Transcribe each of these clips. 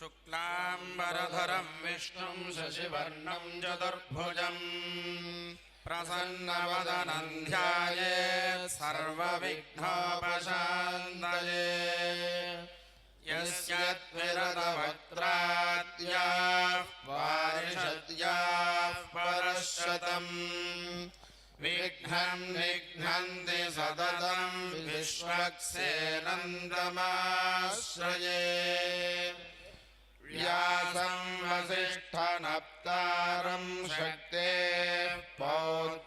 शुक्लाम्बरधरं विष्णुं शशिवर्णं चतुर्भुजं प्रसन्नवदनं ध्यायेत् सर्वविघ्नोपशान्तये यस्य त्वरदवक्त्राद्याः वारिषद्याः परश्शतम् विघ्नं विघ्नन्ति सततं विश्वक्सेनन्दमाश्रये व्यासं वसिष्ठनप्तारं शक्तेः पौत्रमकल्मषम्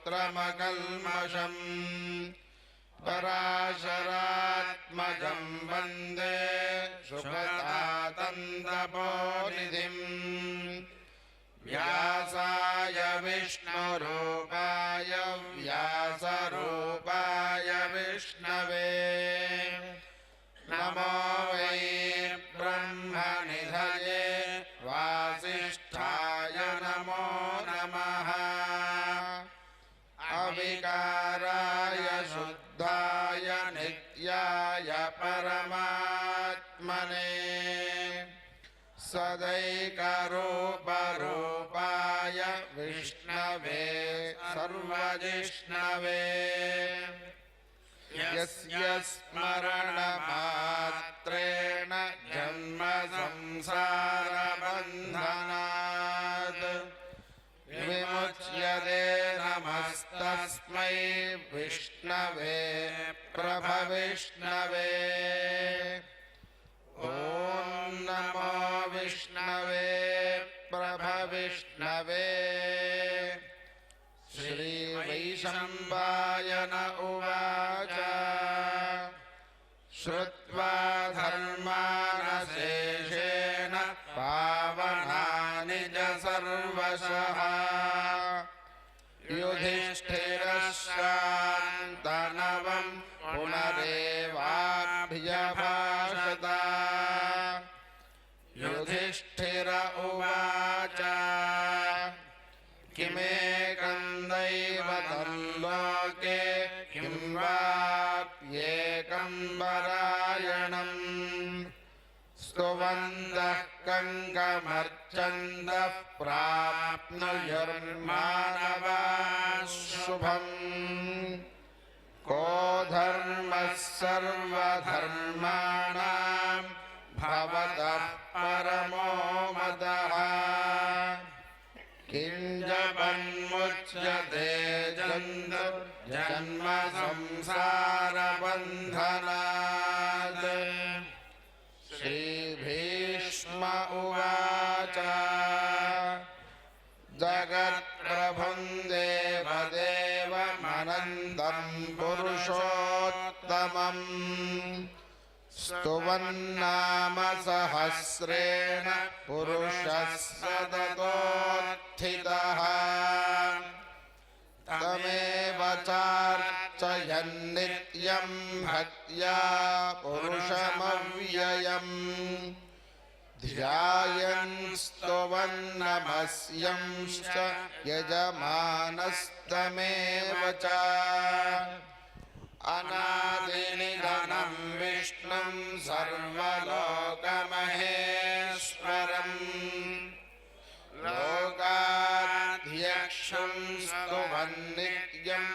पराशरात्मजं वन्दे शुकतातन्दपोनिधिम् व्यासाय विष्णुरूपाय व्यासरूपाय विष्णवे नमो वै ब्रह्मनिधये वासिष्ठाय नमो नमः अविकाराय शुद्धाय नित्याय परमात्मने सदैकरूपरूपाय विष्णवे सर्वजिष्णवे यस्य स्मरणमात्रेण जन्म संसारबन्धनात् विमुच्यते नमस्तस्मै विष्णवे प्रभविष्णवे ॐ नमो विष्णवे प्रभविष्णवे श्रीवैशम्पायन उवाच श्रुत्वा धर्मानशेषेण पावनानि च सर्वशः युधिष्ठिरश्रान्तनवं पुनरेवाभ्यभाषत युधिष्ठिर उवाच किमेकं दैवतं लोके किं वाप्येकं परायणम् स्तुवन्तः कङ्कमर्चन्तः प्राप्नुयुर्मानवाः शुभम् को धर्मः सर्वधर्माणां भवतः परमो मतः किञ्जपन्मुच्यते जन्म संसारबन्धनात् श्रीभीष्म उवाच जगत्प्रभुं देवदेवमनन्तं पुरुषोत्तमम् स्तुवन्नाम सहस्रेण पुरुषः सततोत्थितः तमेव चार्चयन्नित्यं भक्त्या पुरुषमव्ययम् ध्यायन् स्तुवन्नमस्यंश्च यजमानस्तमेव च अनादिनिधनं विष्णुं सर्वलोकमहेश्वरम् लोकाध्यक्षं स्तुवन्नित्यं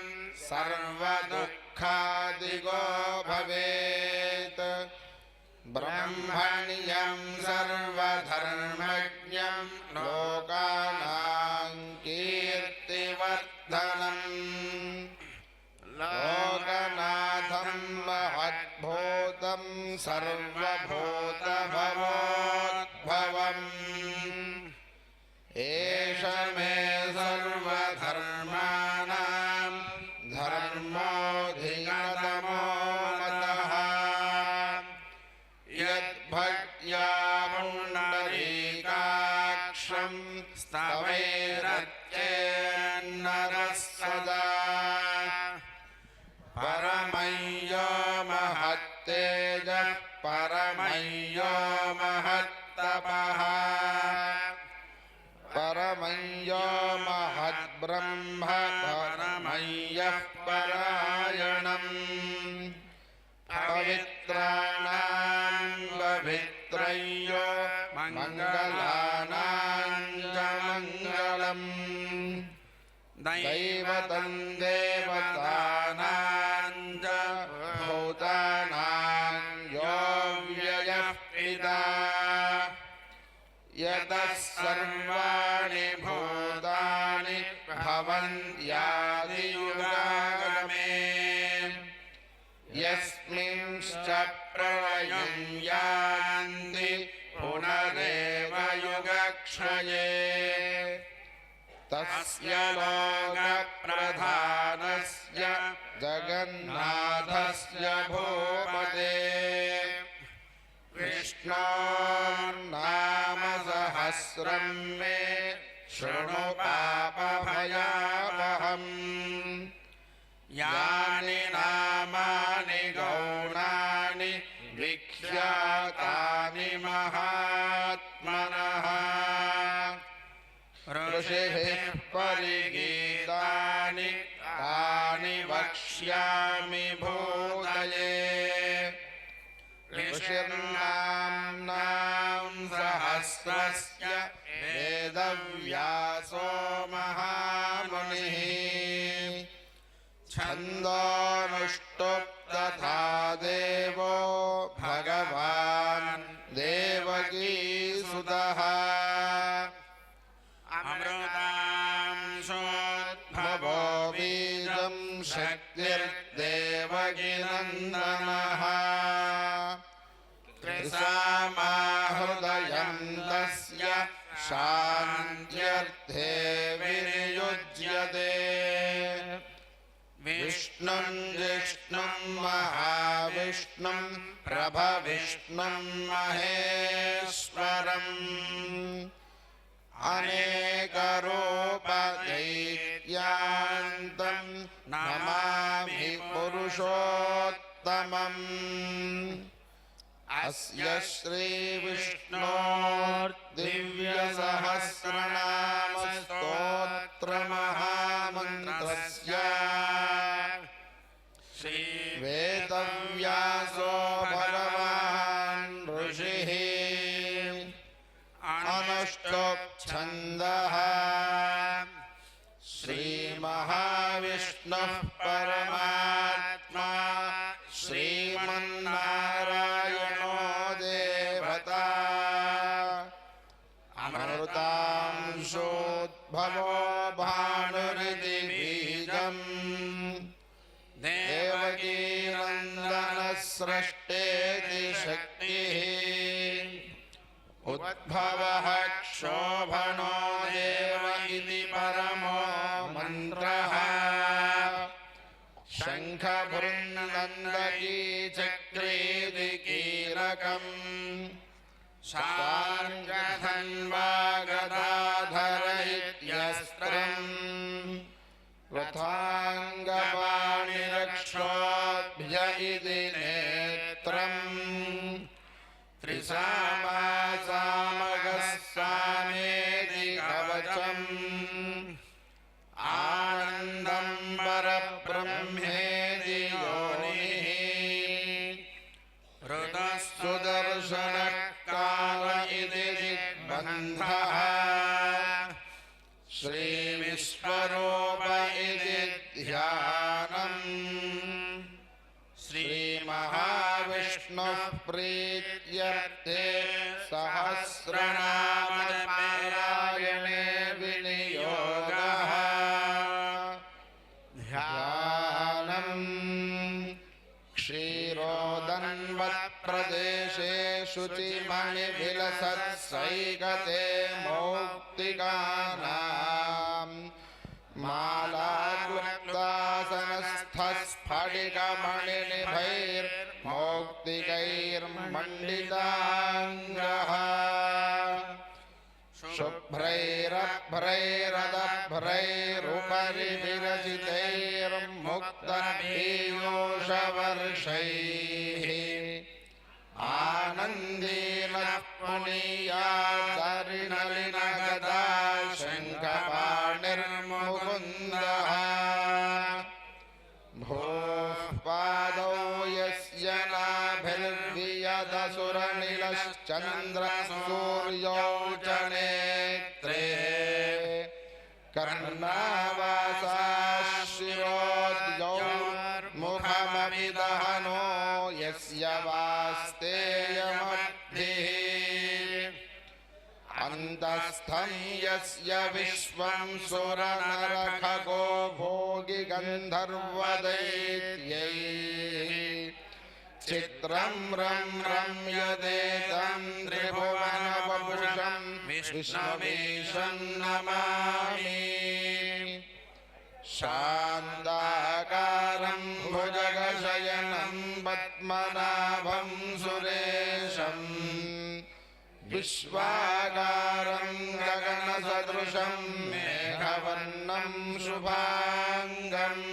सर्वदुःखादिगो भवेत् ब्रह्मण्यं सर्वधर्मज्ञं लोकानां कीर्तिवर्धनम् लोकनाथं महद्भूतं सर्वभूतभवोद्भवम् एष मे सर्वधर्माणां धर्मोऽधिगतमो मतः यद्भक्त्या पुण्डरीकाक्षं स्तवैरर्चेन्नरः सदा परमय्यो महत्तेजः परमय्यो महत्तपः परमय्यो महद्ब्रह्म परमय्यः परायणम् पवित्राणां पवित्रय्यो मंगलानां दैवतं देवतानां च भूतानां यो व्ययः पिता यतः सर्वाणि भूतानि भवन्त्यादियुगागमे यस्मिंश्च प्रलयं यान्ति पुनरेव युगक्षये तस्य लोकप्रधानस्य जगन्नाथस्य भूपते विष्णोर्नाम सहस्रं मे शृणु पापभयावहम् यानि नामानि गौणानि विख्यातानि महात्मनः ऋषिभिः परिगीतानि तानि वक्ष्यामि भूतये ऋषिर्नाम्नां सहस्रस्य वेदव्यासो महामुनिः छन्दोनुष्टुप् तथा देवो भगवान् देवकीसुतः अमृतांशोद्भवो बीजं शक्तिर्देवकीनन्दनः त्रिसामाहृदयं तस्य शान्त्यर्थे विनियुज्यते विष्णुं जिष्णुं महाविष्णुं प्रभविष्णुं महेश्वरम् अनेकरूपदैत्यान्तं नमामि पुरुषोत्तमम् अस्य श्रीविष्णोर्दिव्यसहस्रनामस्तोत्रमहामन्त्रस्य वेदव्यासो भगवान् ऋषिः अनुष्टुप्छन्दः श्रीमहाविष्णुः परमात्मा श्रीमन्नारायणो देवता अमृतांशोद्भवो भानुरिति बीजम् देवकीनन्दनस्रष्टेति शक्तिः उद्भवः क्षोभनो देव इति परमो मन्त्रः शङ्खभृन्नन्दकी चक्रीति कीलकम् शार्ङ्गधन्वा गदाधर इत्यस्त्रम् रथाङ्गपाणिरक्षोभ्य इति नेत्रम् त्रिसामासामगः सामेति कवचम् आनन्दं परब्रह्मेति योनिः हृदस्सुदर्शनः काल इति दिग्बन्धः श्रीविश्वरूप इति ध्यानम् श्रीमहाविष्णुः प्रीत्यर्थे सहस्रनामपारायणे विनियोगः ध्यानम् क्षीरोदन्वत्प्रदेशे शुचिमणिविलसत्सैकते मौक्तिकानाम् मालाकृतासनस्थस्फटिकमणिनिभैर्मौक्तिकैर्मण्डिताङ्गः शुभ्रैरभ्रैरदभ्रैरुपरि विरचितैर्मुक्तपीयूषवर्षैः आनन्दीनः पुनीयादरिनलिनगदा शङ्खपाणिर्मुकुन्दः भूः पादौ यस्य नाभिर्वियदसुरनिलश्चन्द्रसूर्यौ च नेत्रे कर्णावासा समिदहनो यस्य वास्तेयमद्भिः अन्तस्थं यस्य विश्वं सुरनरखगो भोगि गन्धर्वदैत्यैः चित्रं रं रम्यदेतं त्रिभुवनवपुषं विष्णुमीशं नमामि शान्ताकारं भुजगशयनं पद्मनाभं सुरेशम् विश्वाकारं गगनसदृशं मेघवर्णं शुभाङ्गम्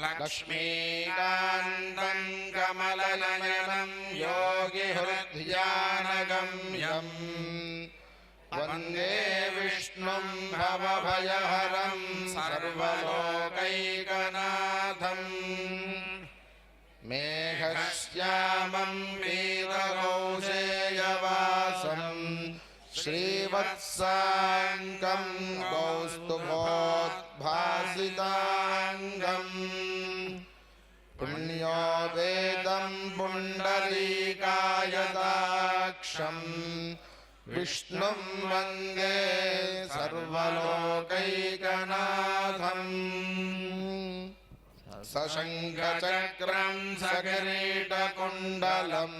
लक्ष्मीकान्तं कमलनयनं योगिहृद्यानगम्यं वन्दे विष्णुं भवभयहरं सर्वलोकैकनाथम् मेघश्यामं वीरकौशेयवासं श्रीवत्साङ्गं कौस्तुभोद्भासिताङ्गम् पुण्यो वेदं पुण्डरीकायदाक्षं विष्णुं वन्दे सर्वलोकैकनाथम् सशङ्खचक्रं सकिरीटकुण्डलं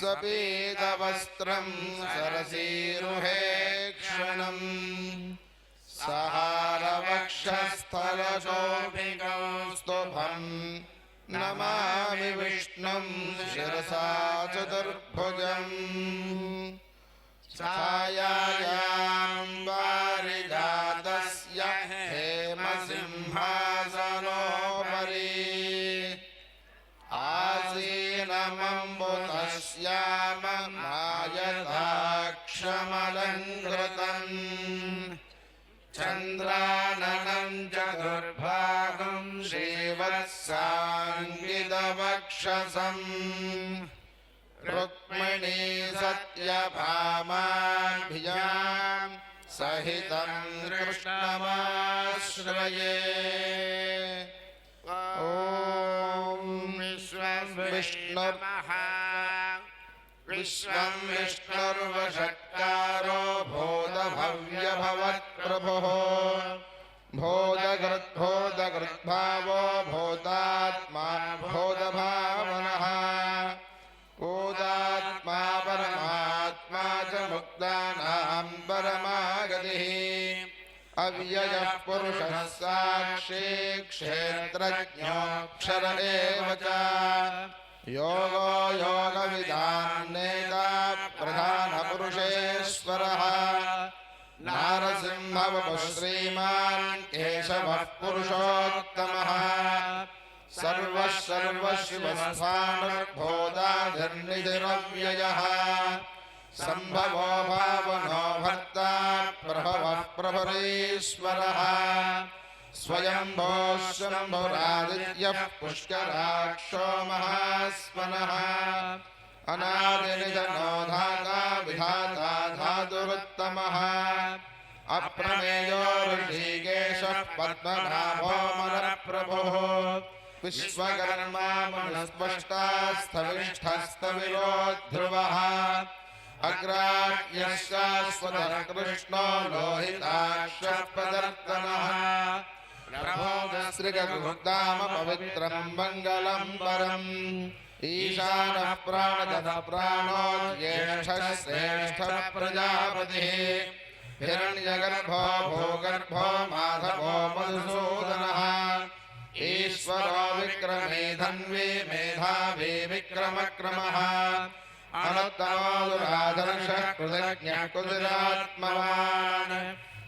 सपीतवस्त्रं सरसीरुहेक्षणं सहारवक्षस्थलशोभिकौस्तुभं नमामि विष्णुं शिरसा चतुर्भुजम् छायायां वारिजातस्य हेमसिंहासनोपरि आसीनमम्बुधश्याममायताक्षमलङ्कृतम् चन्द्राननं चतुर्भागं श्रीवत्साङ्गितवक्षसम् रुक्मिणी सत्यभामाभ्यां सहितं कृष्णमाश्रये ॐ विश्वं विष्णुर्वषट्कारो भूतभव्यभवत्प्रभुः भूतकृद्भावो भूतात्मा भूतभावनः भूतात्मा परमात्मा च मुक्तानां परमागतिः अव्ययः पुरुषः साक्षी क्षेत्रज्ञोऽक्षर एव च योगो योगविदां नेता प्रधानपुरुषेश्वरः नारसिंहवपुः श्रीमान् केशवः पुरुषोत्तमः सर्वः सर्वशिवस्थाणुर्भूताधिर्निधिरव्ययः सम्भवो भावनो भर्ता प्रभवः प्रभुरीश्वरः स्वयंभो शम्भुरादित्यः पुष्कराक्षो महास्मनः अनादिनिधनो धाता विधाता धातुरुत्तमः अप्रमेयो ऋषिकेशः पद्मनाभो मनप्रभुः विश्वकर्मा मनुस्पष्टास्थविष्ठस्तविरो ध्रुवः अग्राह्यश्शाश्वतः कृष्णो लोहिताक्षः प्रदर्तनः नभोगश्रिगुग्धाम पवित्रं मङ्गलं परम् ईशानः प्राणदः प्राणो ज्येष्ठः श्रेष्ठः प्रजापतिः हिरण्यगर्भो भूगर्भो माधवो मधुसूदनः ईश्वरो विक्रमे धन्वी मेधावी विक्रमक्रमः अनुत्तमो दुराधर्षः कृतज्ञः कुतिरात्मवान्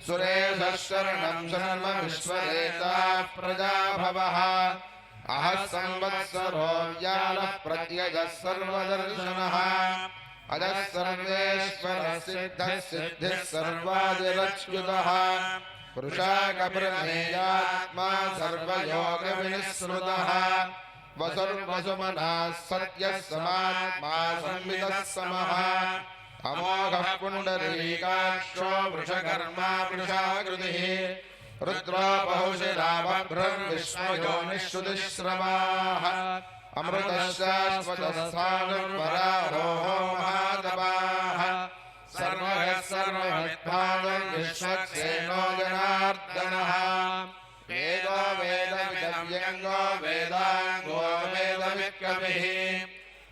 सुरेशः शरणं शर्म विश्वरेताः प्रजाभवः अहः संवत्सरो व्यालः प्रत्ययः सर्वदर्शनः अजः सर्वेश्वरः सिद्धः सिद्धिः सर्वादिरच्युतः पुरुषाकप्रमेयात्मा सर्वयोगविनिःसृतः वसुर्वसुमनः सत्यः समात्मा संविदः समः अमोघः पुण्डरीकाक्षो वृषकर्मा वृषाकृतिः रुद्रो बहुशिरावभ्रुर्विश्वयोनिश्रुतिश्रवाः अमृतशाश्वतस्थानुर्वरारोहो महातपाः सर्वः सर्वविद्वानुर्विश्वक्सेनो जनार्दनः वेदो वेदविदव्यङ्गो वेदाङ्गो वेदवित्कविः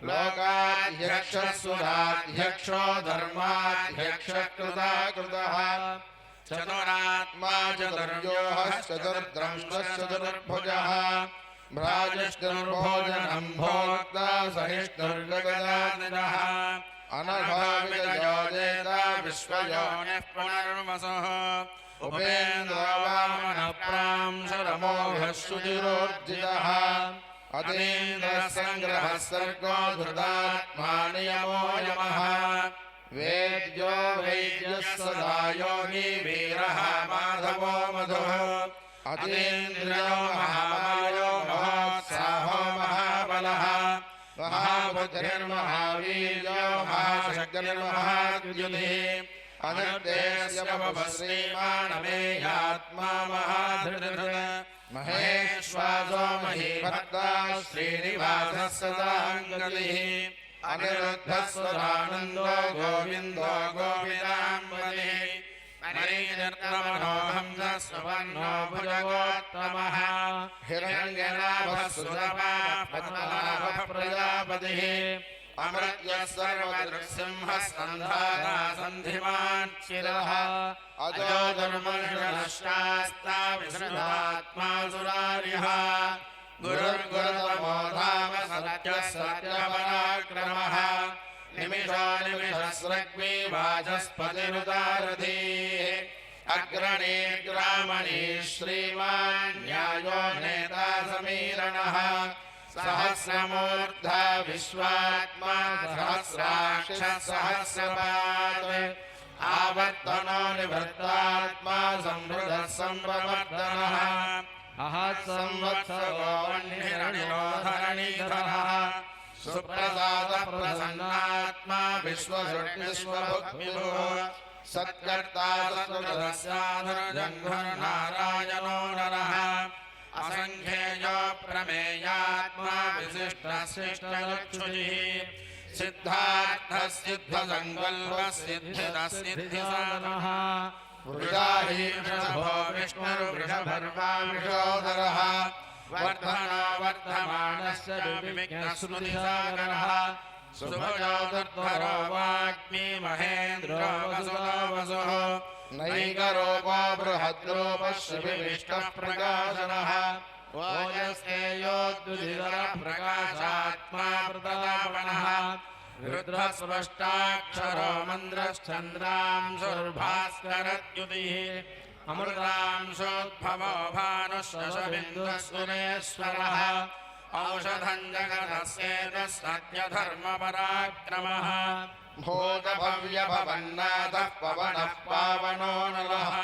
लोकाध्यक्षः सुराध्यक्षो धर्माध्यक्षकृताकृतः चतुरात्मा चतुर्व्योहः चतुर्द्रंष्टश्चतुर्भुजः भ्राजश्चतुर्भोजनं भोक्ता सहिष्णुर्गगदानिनः अनभाविजयो देता विश्वयोनिः पुनर्वसुः उपेन्द्रो वामनप्रांशुरमोघः शुचिरोर्जितः अतीन्द्रः सङ्ग्रहः सर्गो धृतात्मा नियमो यमः वेद्यो वैद्यः सदा योगी वीरः माधवो मधुः अतीन्द्रियो महामायो महोत्साहो महाबलः महाबुद्धिर्महावीर्यो महाशक्तिर्महाद्युतिः अनिर्देश्य श्रीमानमेयात्मा महाधृतिः महेश्वासो महीभक्ता श्रीनिवासः सदाङ्गतिः अनिरुद्धः सुरानन्दो गोविन्दो गोविदाम्बरिः नरीन्द्रमनोहंसः सुवर्णो भुजगोत्तमः हिरण्यनाभः सुरपाः पद्मनाभः प्रजापतिः अमृत्यः सर्वदृक्सिंहः सन्धाता सन्धिमान् चिरः अजो दुर्मर्षनश्शास्ता विसृतात्मा सुरारिः गुरुर्गुरुतमो धाम सत्यः सत्यपराक्रमः निमिषो निमिषस्रग्वी वाचस्पतिरुदारधीः अग्रणी ग्रामणी श्रीमान् न्यायो नेता समीरणः सहस्रमूर्धा विश्वात्मा सहस्राक्षः सहस्रपात् आवर्तनो निवृत्तात्मा संवृतः संप्रवर्तनः संवत्सरो वह्निरनिरोधरणीधरः सुप्रसादः प्रसन्नात्मा विश्वभुक्विभुः सत्कर्ता सत्कृतस्याधुर्जन्मनारायणो नरः असङ्ख्येयो प्रमेयात्मा विशिष्टशिष्टलक्षुजिः सिद्धार्थः सिद्धसङ्कल्पः सिद्धिदः सिद्धिसाधनः वृषाही वृषभो विष्णुर्वृषभर्वा वृषोदरः वर्धनो वर्धमानस्य विविघ्नश्रुतिसागरः सुभजो दुर्धरो वाग्मी महेन्द्रो वसुतो वसुः नैकरूपो बृहद्रूपः शिविविष्टः प्रकाशनः ओजस्तेयोद्युदितरः प्रकाशात्मा प्रतापनः रुद्रः स्पष्टाक्षरो मन्द्रश्चन्द्रांशुर्भास्करद्युतिः अमृतांशोद्भवो भानुश्शशबिन्दुः सुरेश्वरः औषधं जगदस्येतः सत्यधर्मपराक्रमः भूतभव्यभवन्नाथः पवनः पावनो नलः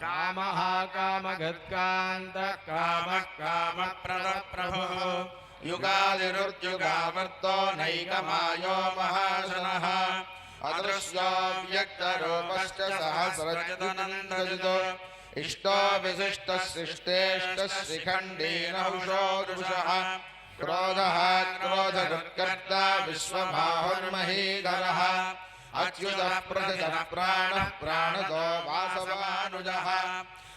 कामः कामगत्कान्तः कामः कामप्रदः प्रभुः युगादिरुर्युगावर्तो नैकमायो महाशनः अदृश्यो व्यक्तरूपश्च सहस्रजितनन्दजितो इष्टो विशिष्टः शिष्टेष्टः शिखण्डीनहुषो दुषः क्रोधः क्रोधकृत्कर्ता विश्वबाहुर्महीधरः अच्युतः प्रतितः प्राणः प्राणदो वासवानुजः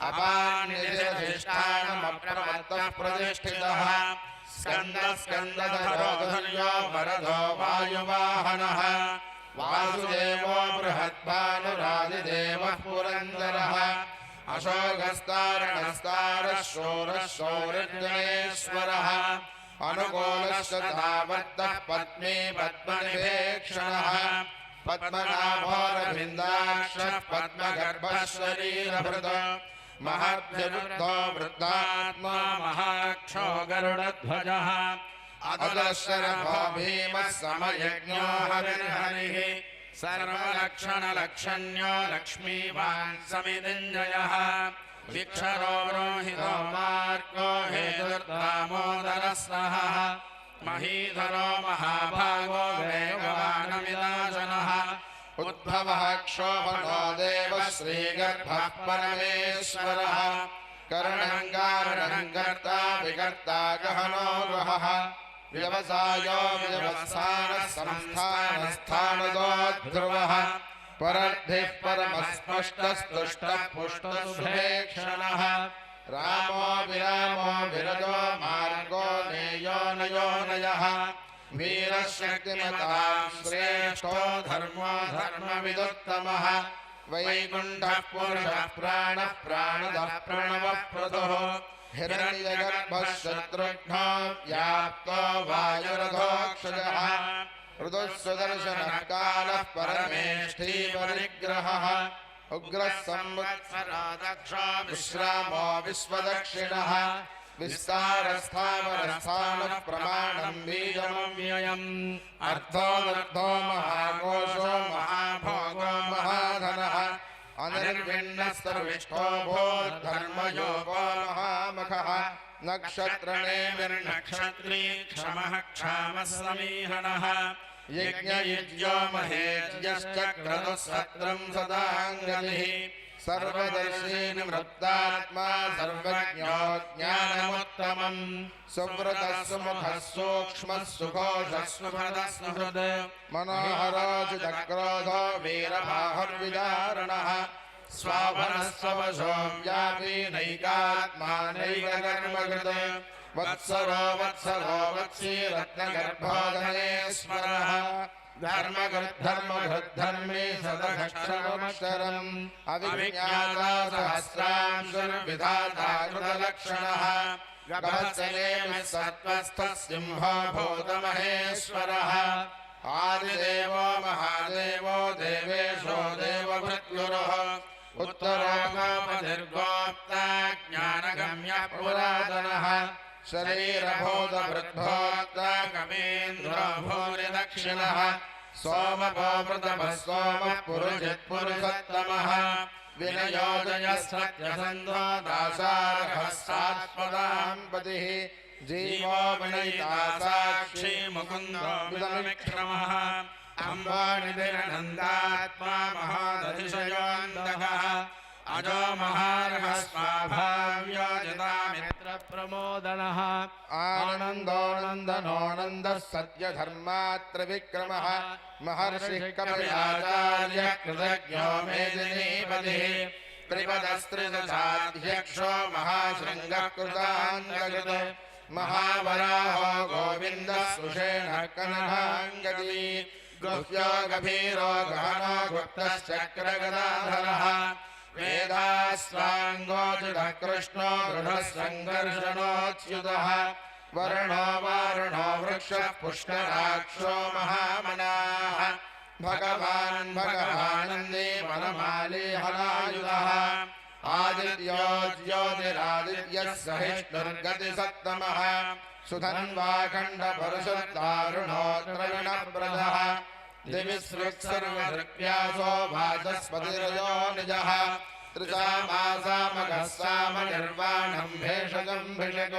अपान्निधिष्ठानमप्रमत्तः प्रतिष्ठितः स्कन्दः स्कन्दधरो धर्यो वरदो वायुवाहनः वासुदेवो बृहद्भानुरादिदेवः पुरन्दरः अशोकस्तारणस्तारः शूरः शौरिर्जनेश्वरः अनुकूलश्च तावत्तः पद्मी पद्मनिभेक्षणः पद्मनाभोरविन्दाक्षः पद्मगर्भः शरीरभृत महद्विवृद्धो वृद्धात्मा महाक्षो गरुडध्वजः अदर्शरभो भीमः समयज्ञो हरिर्हरिः सर्वलक्षणलक्षण्यो लक्ष्मीवान् समितिञ्जयः विक्षरो रोहितो मार्गो हेतुर्दामोदरः सहः महीधरो महाभागो वेगवानविनाशनः उद्भवः क्षोभनो देवः श्रीगर्भः परमेश्वरः करणं कारणं कर्ता विकर्ता गहनो वहः व्यवसायो व्यवस्थानः संस्थानस्थानदो ध्रुवः परद्धिः परमस्पष्टस्तुष्टः पुष्टसुभेक्षणः रामो विरामो विरजो मार्गो नेयो नयो नयः वीरः शक्तिमतां श्रेष्ठो धर्मो धर्मविदुत्तमः वैकुण्ठः पुरुषः प्राणः प्राणदः प्रणवः प्रदुः हिरण्यगर्भः शत्रुघ्नो व्याप्तो वायुरथोक्षजः ऋतुः सुदर्शनः कालः परमेष्ठी परिग्रहः उग्रः संवत्सरो दक्षो विश्रामो विश्वदक्षिणः विस्तारस्थावरस्थानः प्रमाणं बीजमव्ययम् अर्थोऽनर्थो महाकोशो महाभोगो महाधनः अनिर्विण्णः सर्विष्ठो भूर्धर्मयोगो महामखः नक्षत्रनेमिर्नक्षत्री क्षमः क्षामः समीहनः यज्ञयुज्यो महेज्यश्च क्रतुः सत्रं सदाङ्गलिः सर्वदर्शी निवृत्तात्मा सर्वज्ञो ज्ञानमुत्तमम् सुव्रतः सुमुखः सूक्ष्मः सुघोषः सुभृतः सुहृद् मनोहरो चिदक्रोधो वीरबाहुर्विदारणः स्वाभनः स्ववशो व्यापी नैकात्मा नैककर्मकृत् वत्सरो वत्सरो वत्सी रत्नगर्भो धनेश्वरः धर्मकृद्धर्मकृद्धर्मी सदक्षरमक्षरम् अविज्ञाता सहस्रांशुर्विधाता कृतलक्षणः गभस्यनेमिः सत्त्वस्थः सिंहो भूतमहेश्वरः आदिदेवो महादेवो देवेशो देवभृद्गुरुः उत्तरो गोपतिर्गोप्ता ज्ञानगम्यः पुरातनः शरीरभूतभृद्भोक्ता कवीन्द्रो भूरिदक्षिणः सोमगोमृतमः सोमः पुरुषित्पुरुषोत्तमः विनयोदयः सत्यसन्धो दासार्हः सात्पदाम्पतिः जीवो विनयिता साक्षी मुकुन्दो विक्रमः अम्बानिधिरनन्दात्मा महादधिशयोऽन्तकः अजो महार्हः स्वाभाव्यो जतामित्रप्रमोदनः आनन्दोऽनन्दनोऽनन्दः सत्यधर्मात्रविक्रमः महर्षिः कविराचार्यः कृतज्ञो मेदिनीपतिः त्रिपदस्त्रिदशाध्यक्षो महाशृङ्गः कृताङ्गकृत् महावराहो गोविन्दः सुषेणः कनकाङ्गदी गुह्यो गभीरो गहनो गुप्तश्चक्रगदाधरः वेदास्वाङ्गोजुषः कृष्णो दृढः सङ्घर्षणोच्युतः वर्णो वारुणो वृक्षः पुष्कराक्षो महामनाः भगवान् भगवानन्दे वनमाली हलायुधः आदित्यो ज्योतिरादित्यः सहिष्णुर्गतिसत्तमः सुधन्वाखण्डपरुषुर्दारुणो द्रविणप्रदः दिविसृक्सर्वदृक्व्यासो वाचस्पतिरयो निजः त्रिसामासामगः सामनिर्वाणम् भेषजम् भिषक्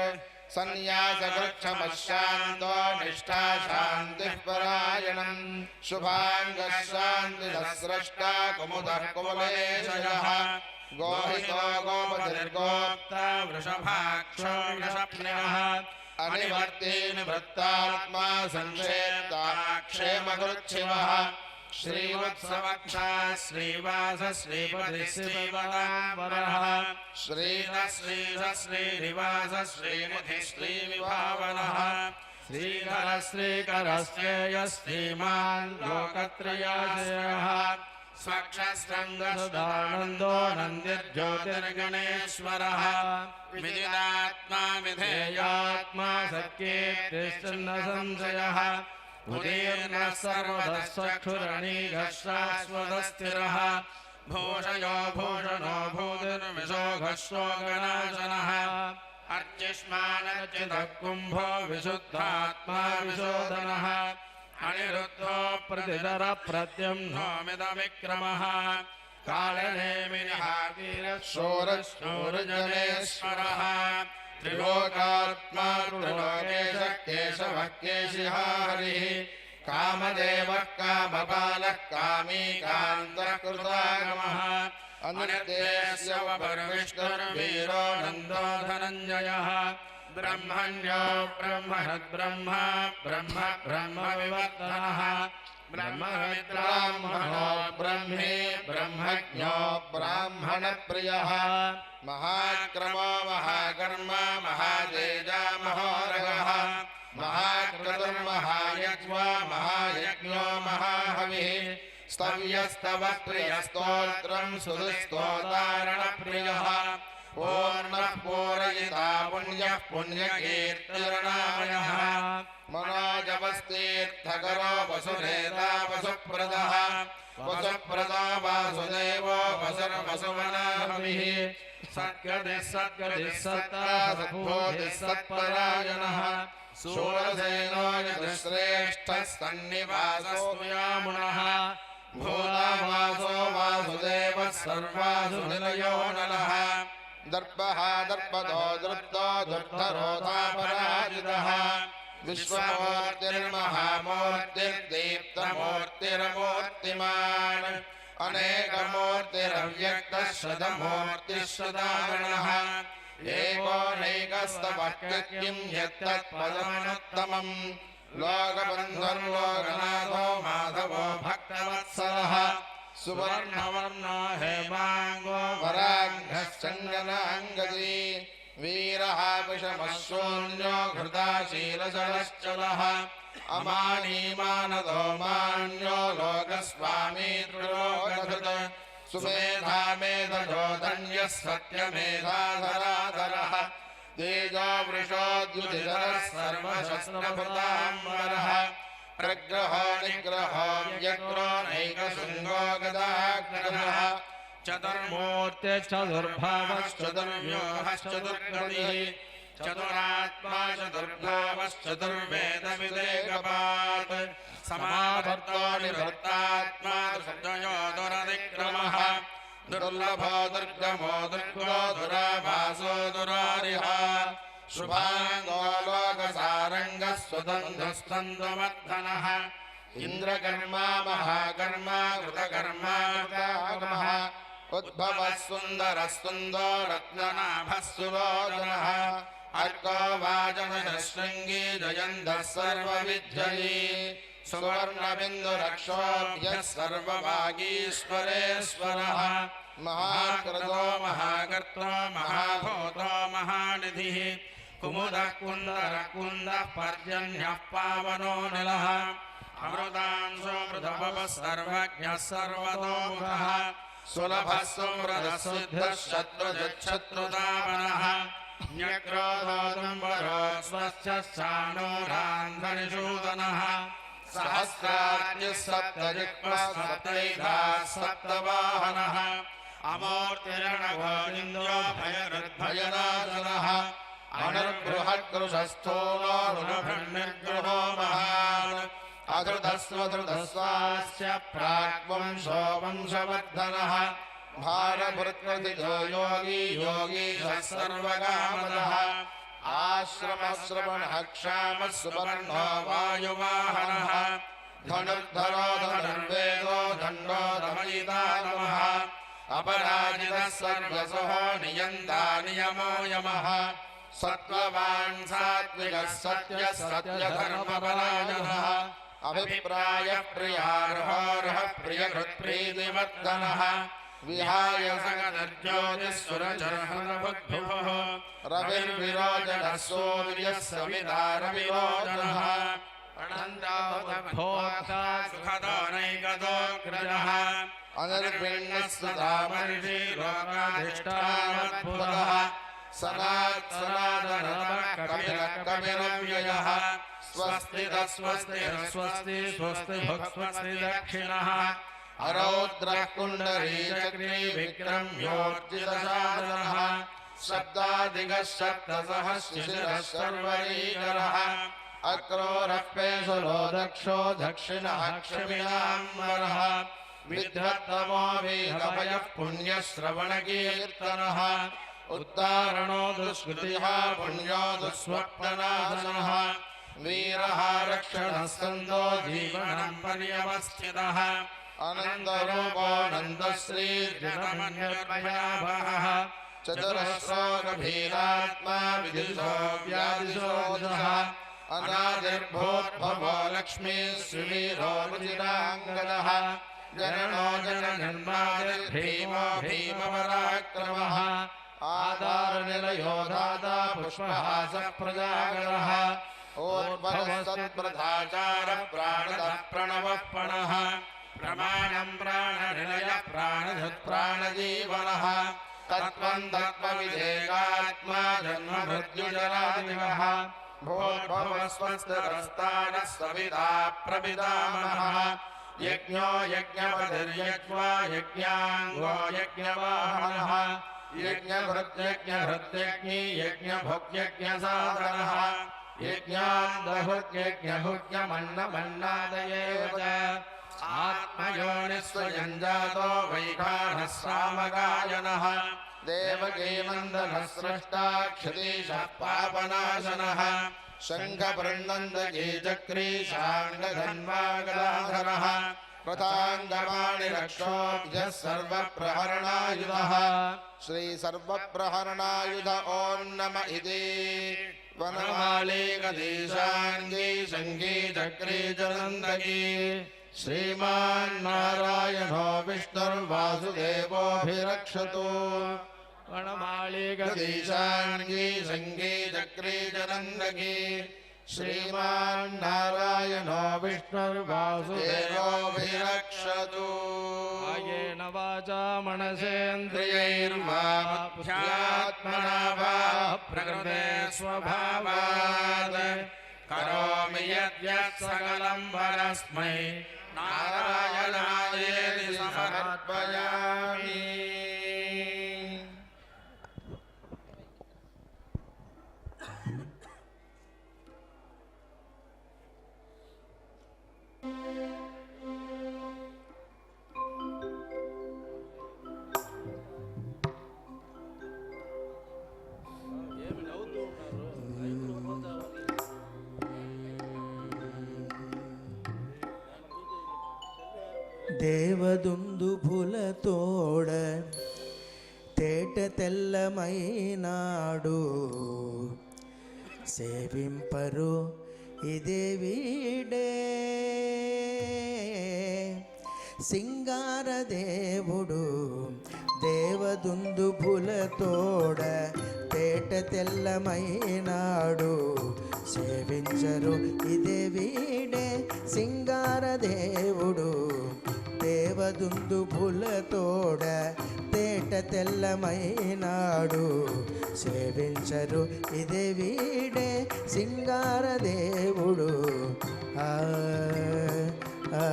सन्न्यासकृच्छमशान्तो निष्ठा शान्तिः परायणम् शुभाङ्गः शान्तिः स्रष्टा कुमुदः कुवलेशयः गोहितो गोपतिर्गोप्ता वृषभाक्षो वृषप्न्यः अनिवर्ती निवृत्तात्मा संक्षेप्ता क्षेमकृच्छिवः श्रीवत्सवक्षा श्रीवास श्रीपतिः श्रीवदाम्बरः श्रीधः श्रीधः श्रीनिवास श्रीनिधिः श्रीविभावनः श्रीधरः श्रीकरः श्रेयः श्रीमान् लोकत्रयाजयः स्वक्षस्कन्दसुदानन्दो नन्दिर्ज्योतिर्गणेश्वरः विदितात्मा विधेयात्मा सत्कीर्तिश्चन्न संशयः उदीर्णः सर्वतः चक्षुरणीघः शाश्वतस्थिरः भूषयो भूषणो भूतिर्विशोघशोकनाशनः अर्चिष्मानर्चितः कुम्भो विशुद्धात्मा विशोधनः अनिरुद्धो प्रतिधरः प्रद्युम्नो मिदविक्रमः कालनेमिः वीरः शूरशूरजनेश्वरः त्रिलोकात्मा त्रिलोकेशः केशवः केशिहा हरिः कामदेवः कामपालः कामी कान्तः कृतागमः अनिर्देश्य वपुर्विष्णुर्वीरो नन्दो धनञ्जयः ब्रह्मण्यो ब्रह्मणद्ब्रह्म ब्रह्म ब्रह्मविवर्तनः ब्रह्मविद्ब्राह्मणो ब्रह्मे ब्रह्मज्ञो ब्राह्मणप्रियः महाक्रमो महाकर्म महातेजा महोरगः महाक्रतुर्महायज्ञो महायज्ञो महाहविः स्तव्यस्तवः प्रियस्तोत्रं सुदुस्तोतारणप्रियः पूर्णः पूरयिता पुण्यः पुण्यकीर्तिर्नामयः मनोजवस्तीर्थकरो वसुनेता वसुप्रदः वसुप्रदो वासुदेवो वसुर्वसुवनाभिः सद्गतिः सद्गतिः सत्ता सद्बोधिः सत्परायणः शूरसेनो यदुश्रेष्ठः सन्निवासोऽयामुनः भूतावासो वासुदेवः सर्वासु निलयो नलः दर्पः दर्पदो दृप्तो दुर्धरोधापराजितः विश्वमूर्तिर्महामूर्तिर्दीप्तमूर्तिरमूर्तिमान् अनेकमूर्तिरव्यक्तः शतमूर्तिः शतागणः एकोनैकस्तवः किं यत्तत्पदमनुत्तमम् लोकबन्धुर्लोकनाथो माधवो भक्तवत्सलः सुवर्णवर्णो हेमाङ्गो वराङ्गश्चन्दनाङ्गदी वीरः विषमशून्यो घृताशीलचलश्चलः अमानीमानदो मान्यो लोकस्वामी त्रिलोकधृत सुमेधा मेधजो धन्यः सत्यमेधाधराधरः तेजो वृषोद्युतिधरः सर्वशस्त्रभृताम्बरः प्रग्रहो निग्रहो व्यग्रो नैकशृङ्गो गदाग्रहः चतुर्मूर्तिश्चतुर्भावश्चतुर्व्यूहश्चतुर्गतिः चतुरात्मा चतुर्वेदविदेकपात् समावर्तो निवर्तात्मा दुर्जयो दुरतिक्रमः दुर्लभो दुर्गमो दुर्गो दुराभासो दुरारिः शुभाङ्गो लोकसारङ्गः स्वतन्त्रस्तन्दवर्धनः इन्द्रकर्मा महाकर्मा कृतकर्मा कृतागमः उद्भवः सुन्दरः सुन्दो रत्ननाभः सुलोचनः अर्को वाचनशृङ्गी जयन्तः सर्वविद्यये सुवर्णबिन्दुरक्षोभ्यः सर्ववागीश्वरेश्वरः महाकृतो महाकर्ता महाभूतो महानिधिः कुमुदः कुन्दरः कुन्दः पर्जन्यः पावनो निलः अमृतांशो मृतभवः सर्वज्ञः सर्वतोमुखः सुलभः सुमृतः सिद्धः शत्रुजच्छत्रुतापनः न्यक्रोधो दुम्बरो स्वच्छश्चाणूरान्धनिषूदनः सहस्रार्युः सप्तजिह्वः सप्तैधाः सप्तवाहनः अमूर्तिरणगोविन्दो भयरुद्भयनाशनः अनुर्बृहत्कृशस्थूलो ऋणभृन्निर्गृहो महान् अधृतस्वधृतस्वास्य प्राग्वंशो वंशवर्धनः भारभृत्वधिजो योगी योगीशः सर्वकामदः आश्रमश्रवणः क्षामः सुवर्णो वायुवाहनः धनुर्धरो धनुर्वेदो दण्डो दमयितारमः अपराजितः सर्वसहो नियन्ता नियमो यमः सत्त्ववान् सात्विकः सत्यः सत्यधर्मपरायणः अभिप्रायः प्रियार्होर्हः प्रियकृत्प्रीतिवर्धनः विहाय सकदर्ज्योतिःसुरचर्हणबुद्भुः रविर्विरोचनः सूर्यः सविता रविरोचनः अनन्तावतभोक्ता सुखदो नैकतोऽग्रजः अनिर्विण्णः सुधामर्षि लोकाधिष्ठानमद्भुतः सनातनकपिलव्ययः स्वस्तितः स्वस्तिर्स्वस्ति स्वस्ति भुक्स्वस्ति दक्षिणः अरौद्रः कुण्डलीचक्री विक्रम्योर्जितशासनः शब्दाधिकः शब्दसः शिशिरः सर्वरीकरः अक्रोरः दक्षो दक्षिणः क्षमिणाम्बरः विद्धत्तमो वीरभयः पुण्यश्रवणकीर्तनः उत्तारणो दुष्कृतिः पुण्यो दुःस्वप्ननाशनः वीरः रक्षणस्कन्दो जीवनं पर्यवस्थितः अनन्तरूपोऽनन्दश्रीर्जनमन्यद्भयावहः चतुरस्रो गभीरात्मा विदुषो व्यादिशो दिशः अनादिर्भूर्भवो लक्ष्मीः सुवीरो रुचिराङ्गदः जननो जनजन्मादिर्भीमो भीमपराक्रमः आधारनिलयो दाता पुष्पहासः प्रजागरः ऊर्ध्वस्तत्प्रधाचारः प्राणदः प्रणवः पणः प्रमाणं प्राणनिलयः प्राणधुत्प्राणजीवनः तत्त्वं तत्त्वविदेकात्मा जन्ममृत्युजरादिवः भूर्भुवस्वस्तिरस्तानः सविता प्रपितामहः यज्ञो यज्ञपतिर्यज्ञा यज्ञाङ्गो यज्ञवाहनः यज्ञभृत्यज्ञहृत्यज्ञी यज्ञभुग्यज्ञसाधनः यज्ञान्दहुर्यज्ञहुर्यमन्नमन्नादयेव च आत्मयोनिस्वयञ्जातो वैखानः सामगायनः देवकीनन्दनः स्रष्टा क्षितीशः पापनाशनः शङ्खपृण्डन्दकी चक्री शाङ्गधन्वागदाधरः प्रथाङ्गपाणिरक्षोभ्यः सर्वप्रहरणायुधः श्रीसर्वप्रहरणायुध ॐ नम इति वनमाली गदीशाङ्गी शङ्गी चक्री जलन्दकी श्रीमान्नारायणो विष्णुर्वासुदेवोऽभिरक्षतु वनमाली गदीशाङ्गी शङ्गी चक्री जलन्दकी श्रीमान्नारायणो विष्णुर्वासुदेवोऽभिरक्षतु कायेन वाचा मनसेन्द्रियैर्मात्मना वा प्रकृते स्वभावात् करोमि यद्यत् सकलं परस्मै नारायणायेति समर्पयामि। దేవదుందుభులతోడ తేట తెల్లమైనాడు సేవింపరు ఇదే వీడే సింగారదేవుడు దేవదుందుభులతోడ తేట తెల్లమైనాడు సేవించరు ఇదే వీడే సింగారదేవుడు దేవదుందుభులతోడ తేట తెల్లమైనాడు సేవించరు ఇదే వీడే సింగారదేవుడు ఆ ఆ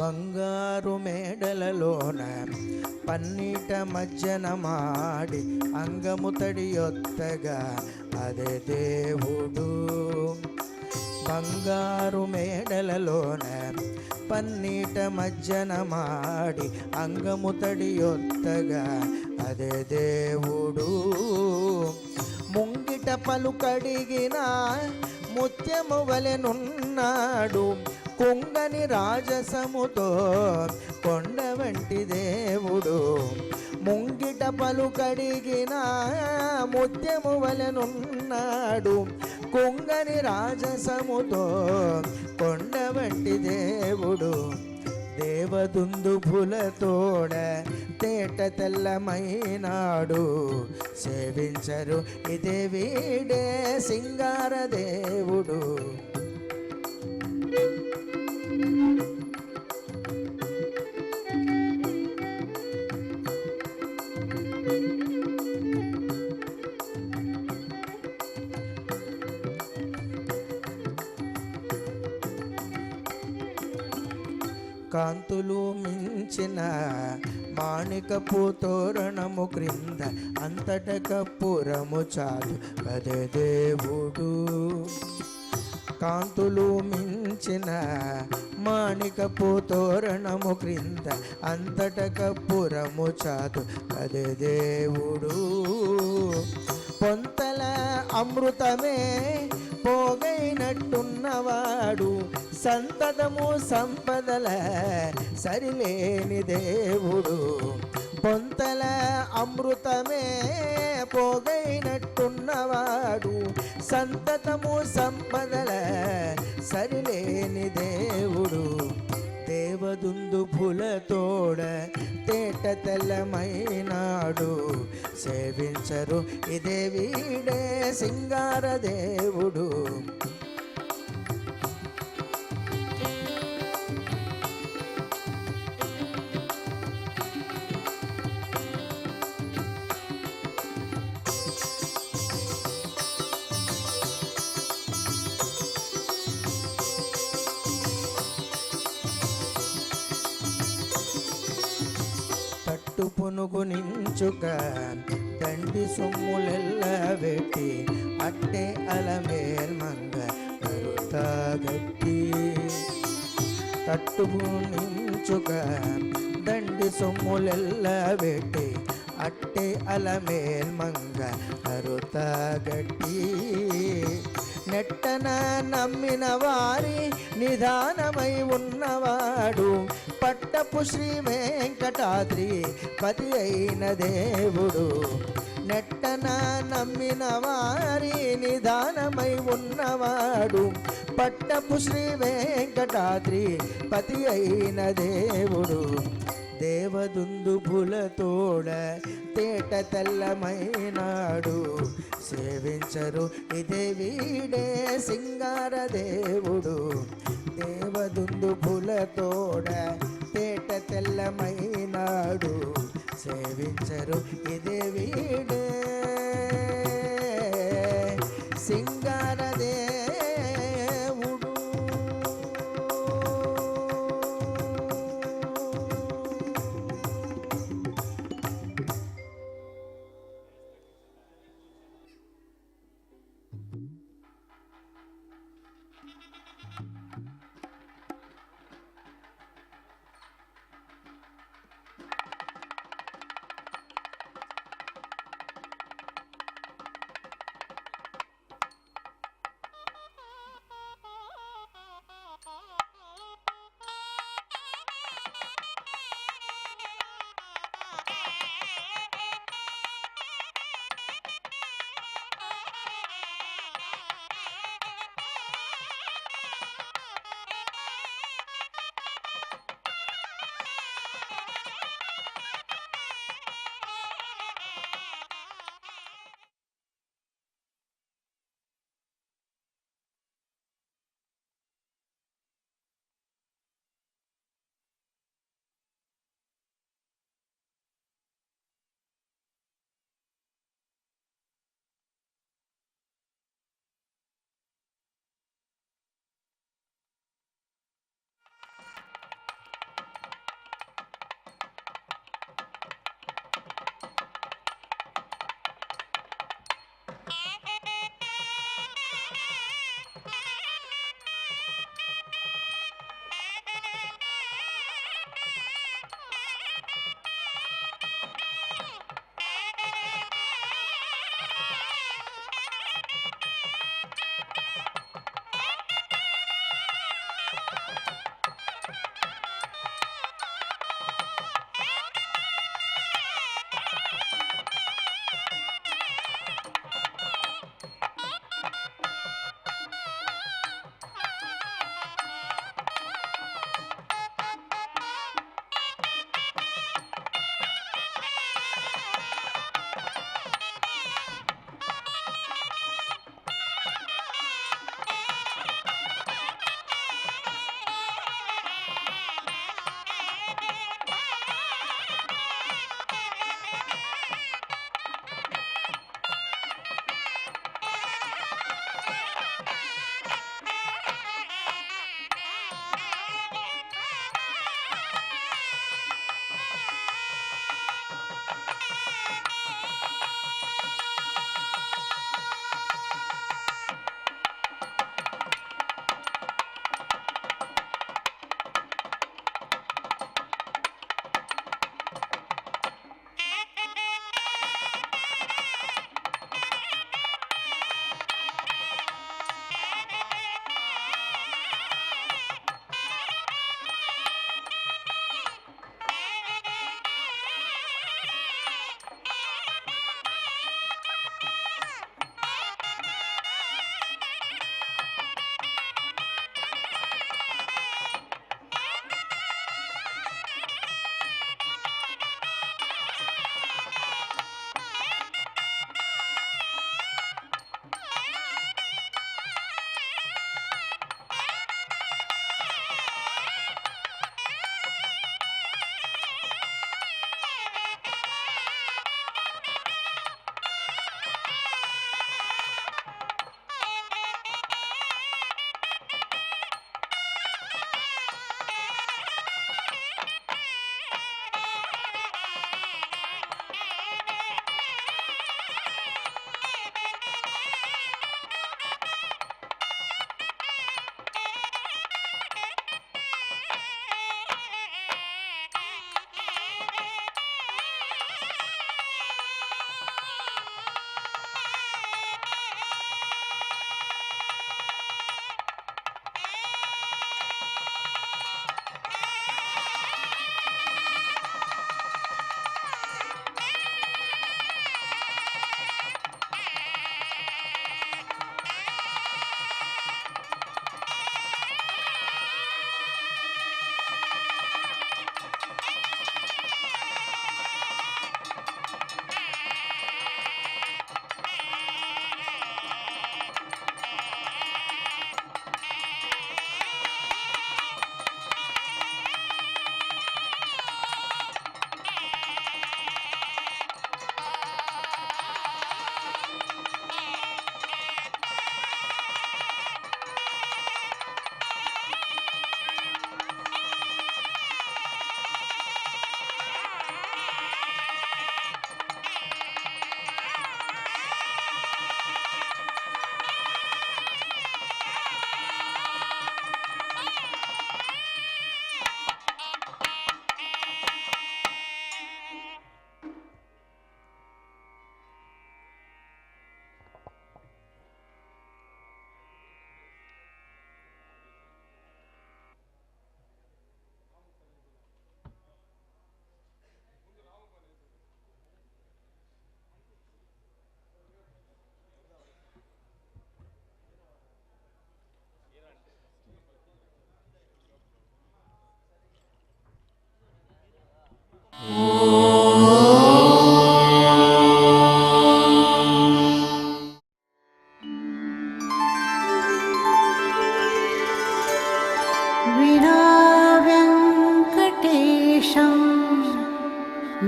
బంగారు మేడలలోన పన్నీట మజ్జన మాడి అంగము తడియొత్తగా అదే దేవుడు బంగారు మేడలలోన పన్నీట మజ్జన మాడి అంగము తడియొత్తగా అదే దేవుడు ముంగిట పలుకడిగిన ముత్యము వలెనున్నాడు కుంగని రాజసముతో కొండ వంటి దేవుడు ముంగిట పలుకడిగిన ముత్యము వలెనున్నాడు కుంగని రాజసముతో కొండ వంటి దేవుడు దేవదుందుభులతోడ తేట తెల్లమైనాడు సేవించరు ఇదే వీడే సింగారదేవుడు కాంతులు మించిన మాణికపు తోరణము క్రింద అంతట కప్పురము చాలు కదే దేవుడు. కాంతులు మించిన మాణికపు తోరణము క్రింద అంతట కప్పురము చాలు కదే దేవుడు. పొంతల అమృతమే పోగైనట్టున్నవాడు సంతతము సంపదల సరిలేని దేవుడు. పొంతల అమృతమే పోగైనట్టున్నవాడు సంతతము సంపదల సరిలేని దేవుడు. దేవదుందుభుల తోడ తేట తెల్లమైనాడు సేవించరు ఇదే వీడే సింగార దేవుడు. పునుగు నించుక దండి సొమ్ములెల్ల వెట్టి అట్టే అలమేల్ మంగ కరుతాగట్టి. తట్టుకు నించుక దండి సొమ్ములెల్ల వెట్టి అట్టే అలమేల్ మంగ కరుతాగట్టి. నెట్టన నమ్మిన వారి నిదానమై ఉన్నవాడు పట్టపు శ్రీ వెంకటాద్రి పతి అయిన దేవుడు. నెట్టన నమ్మిన వారి నిదానమై ఉన్నవాడు పట్టపు శ్రీ వెంకటాద్రి పతి అయిన దేవుడు. దేవదుందుభుల తోడ తేట తెల్లమైనాడు సేవించరు ఇదే వీడే సింగార దేవుడు. దేవదుందుభుల తోడ తేట తెల్లమైనాడు సేవించరు ఇదే వీడే సింగార దేవుడు.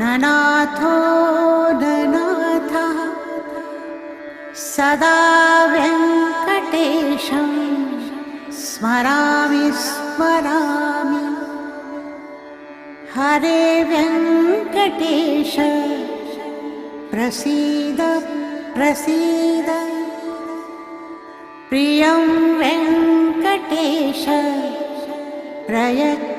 ननाथो ननाथः सदा वेङ्कटेशं स्मरामि स्मरामि हरे वेङ्कटेश प्रसीद प्रसीद प्रियं वेङ्कटेश प्रयच्छ